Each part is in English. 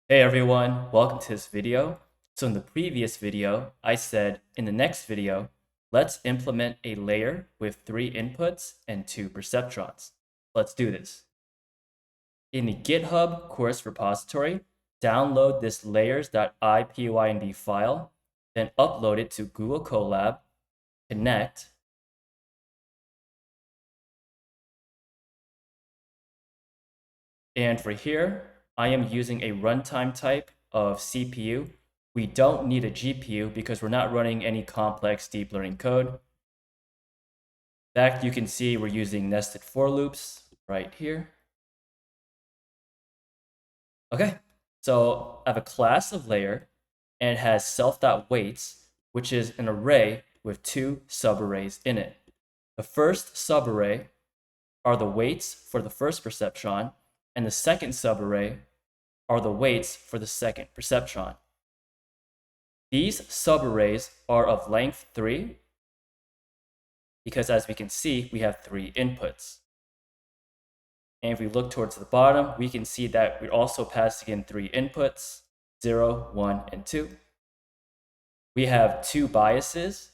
Hey everyone, welcome to this video. So in the previous video, I said in the next video, let's implement a layer with 3 inputs and 2 perceptrons. Let's do this. In the GitHub course repository, download this layers.ipynd file, then upload it to Google Colab, connect, and for here, I am using a runtime type of CPU. We don't need a GPU because we're not running any complex deep learning code. In fact, you can see we're using nested for loops right here. Okay, so I have a class of layer and it has self.weights, which is an array with 2 subarrays in it. The first subarray are the weights for the first perceptron, and the second subarray are the weights for the second perceptron. These subarrays are of length 3 because, as we can see, we have 3 inputs. And if we look towards the bottom, we can see that we're also passing in 3 inputs, 0, 1, and 2. We have 2 biases,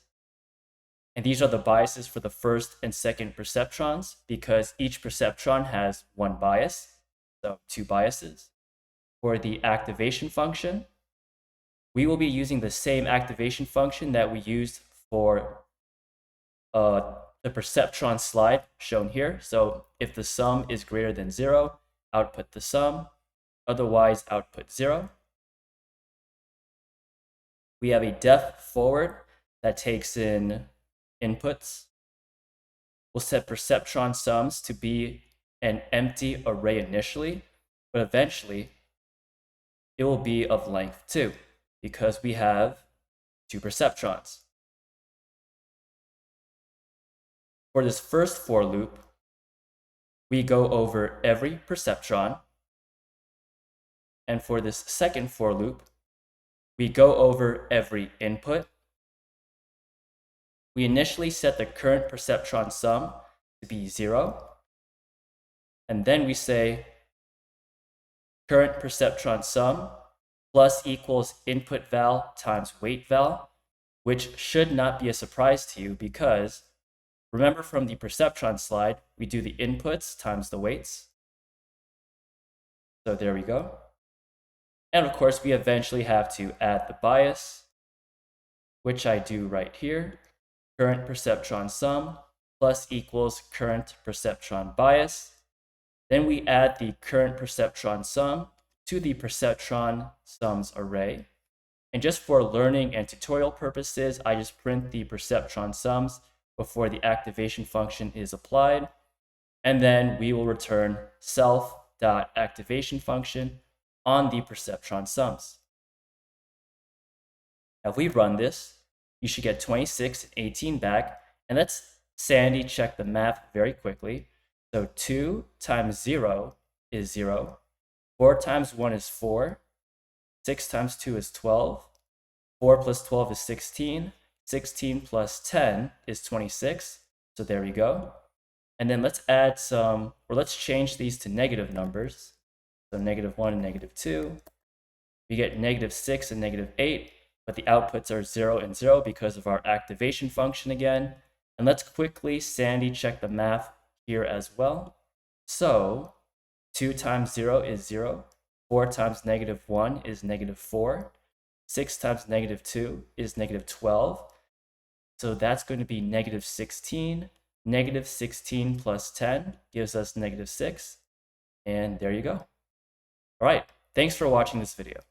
and these are the biases for the first and second perceptrons because each perceptron has 1 bias, so 2 biases. For the activation function, we will be using the same activation function that we used for the perceptron slide shown here. So if the sum is greater than 0, output the sum, otherwise output 0. We have a def forward that takes in inputs. We'll set perceptron sums to be an empty array initially, but eventually it will be of length 2 because we have 2 perceptrons. For this first for loop, we go over every perceptron. And for this second for loop, we go over every input. We initially set the current perceptron sum to be 0. And then we say current perceptron sum plus equals input val times weight val, which should not be a surprise to you because remember from the perceptron slide, we do the inputs times the weights. So there we go. And of course, we eventually have to add the bias, which I do right here. Current perceptron sum plus equals current perceptron bias. Then we add the current perceptron sum to the perceptron sums array. And just for learning and tutorial purposes, I just print the perceptron sums before the activation function is applied. And then we will return self.activation function on the perceptron sums. Now, if we run this, you should get 26 and 18 back. And let's sanity check the math very quickly. So 2 times 0 is 0. 4 times 1 is 4. 6 times 2 is 12. 4 plus 12 is 16. 16 plus 10 is 26. So there we go. And then let's add some, or let's change these to negative numbers. So -1 and -2. We get -6 and -8, but the outputs are 0 and 0 because of our activation function again. And let's quickly sanity check the math here as well. So 2 times 0 is 0. 4 times -1 is -4. 6 times -2 is -12. So that's going to be -16. -16 plus 10 gives us -6. And there you go. All right, thanks for watching this video.